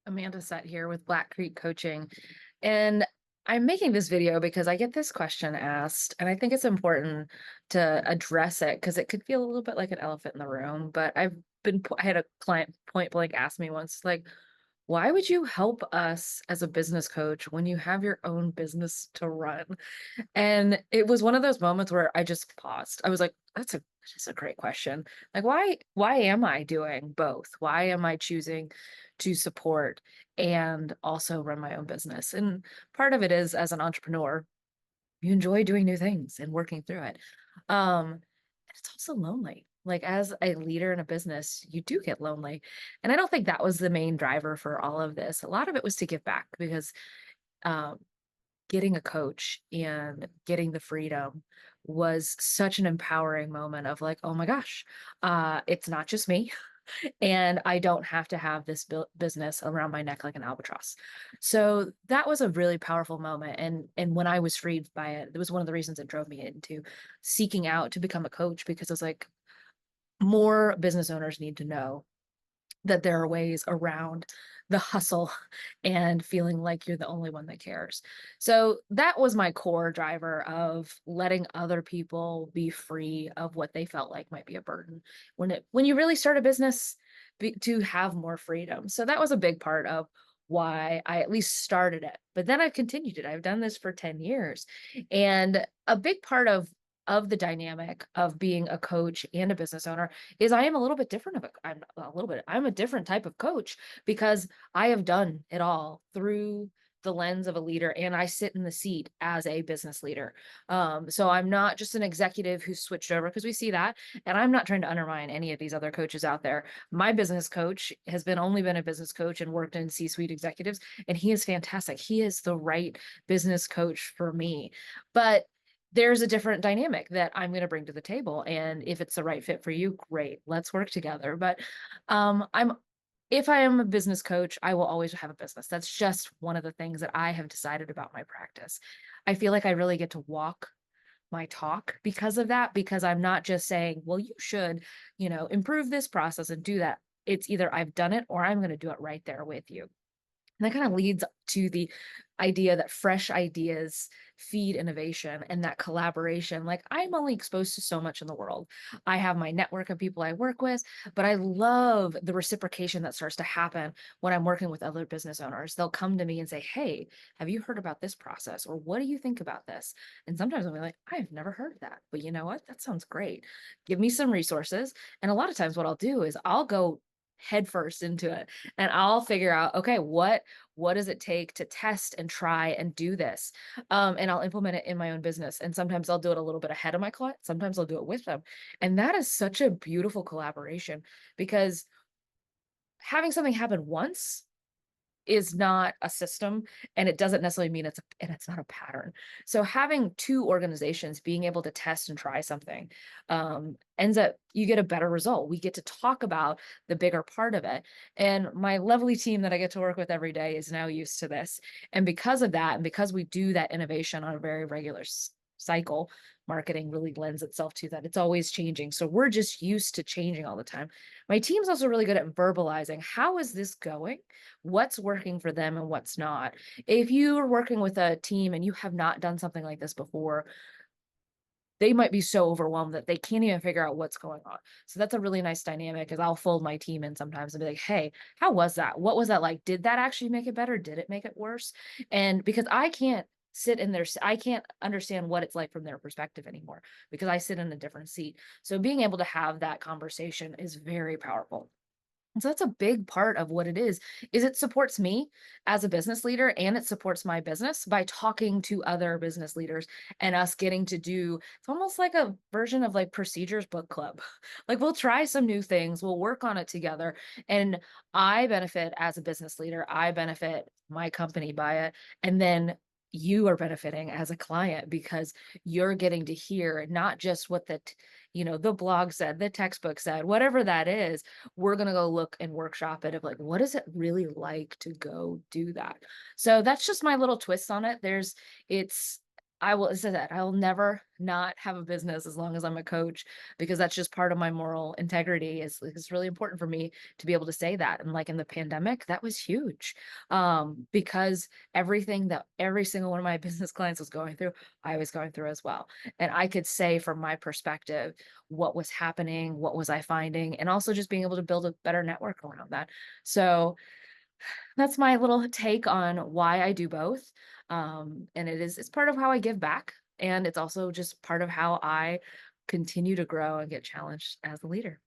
Amanda Sett here with Black Creek Coaching. And I'm making this video because I get this question asked, and I think it's important to address it because it could feel a little bit like an elephant in the room. But I had a client point blank ask me once, like, why would you help us as a business coach when you have your own business to run? And it was one of those moments where I just paused. I was like, that's a great question. Like why am I doing both? Why am I choosing to support and also run my own business? And part of it is as an entrepreneur, you enjoy doing new things and working through it. And it's also lonely. Like as a leader in a business, you do get lonely. And I don't think that was the main driver for all of this. A lot of it was to give back because um getting a coach and getting the freedom was such an empowering moment of like, oh my gosh, it's not just me. And I don't have to have this business around my neck like an albatross. So that was a really powerful moment. And when I was freed by it, it was one of the reasons that drove me into seeking out to become a coach because I was like, more business owners need to know that there are ways around the hustle and feeling like you're the only one that cares. So that was my core driver of letting other people be free of what they felt like might be a burden when you really start a business to have more freedom. So that was a big part of why I at least started it. But then I've continued it. I've done this for 10 years. And a big part of the dynamic of being a coach and a business owner is I am a little bit different I'm a different type of coach because I have done it all through the lens of a leader and I sit in the seat as a business leader. So I'm not just an executive who switched over because we see that. And I'm not trying to undermine any of these other coaches out there. My business coach has only been a business coach and worked in C-suite executives, and he is fantastic. He is the right business coach for me. But there's a different dynamic that I'm going to bring to the table. And if it's the right fit for you, great, let's work together. But I'm if I am a business coach, I will always have a business. That's just one of the things that I have decided about my practice. I feel like I really get to walk my talk because of that, because I'm not just saying, well, you should, improve this process and do that. It's either I've done it or I'm going to do it right there with you. And that kind of leads to the idea that fresh ideas feed innovation and that collaboration. Like I'm only exposed to so much in the world. I have my network of people I work with, but I love the reciprocation that starts to happen when I'm working with other business owners. They'll come to me and say, hey, have you heard about this process? Or what do you think about this? And sometimes I'll be like, I've never heard of that, but you know what? That sounds great. Give me some resources. And a lot of times what I'll do is I'll go headfirst into it and I'll figure out, okay, what does it take to test and try and do this? And I'll implement it in my own business. And sometimes I'll do it a little bit ahead of my client. Sometimes I'll do it with them. And that is such a beautiful collaboration because having something happen once is not a system and it doesn't necessarily mean it's not a pattern. So having two organizations being able to test and try something ends up you get a better result. We get to talk about the bigger part of it. And my lovely team that I get to work with every day is now used to this. And because of that, and because we do that innovation on a very regular cycle, marketing really lends itself to that. It's always changing. So we're just used to changing all the time. My team's also really good at verbalizing how is this going? What's working for them and what's not. If you are working with a team and you have not done something like this before, they might be so overwhelmed that they can't even figure out what's going on. So that's a really nice dynamic because I'll fold my team in sometimes and be like, hey, how was that? What was that like? Did that actually make it better? Did it make it worse? And because I can't sit in I can't understand what it's like from their perspective anymore because I sit in a different seat. So being able to have that conversation is very powerful. And so that's a big part of what it is it supports me as a business leader and it supports my business by talking to other business leaders and us getting to do it's almost like a version of like procedures book club. Like we'll try some new things, we'll work on it together. And I benefit as a business leader, I benefit my company by it. And then you are benefiting as a client because you're getting to hear not just what the blog said, the textbook said, whatever that is, we're going to go look and workshop it of like, what is it really like to go do that? So that's just my little twist on it. It's I will say that I'll never not have a business as long as I'm a coach because that's just part of my moral integrity. It's really important for me to be able to say that. And like in the pandemic, that was huge. Because everything that every single one of my business clients was going through, I was going through as well. And I could say from my perspective what was happening, what was I finding, and also just being able to build a better network around that. So that's my little take on why I do both. And it's part of how I give back. And it's also just part of how I continue to grow and get challenged as a leader.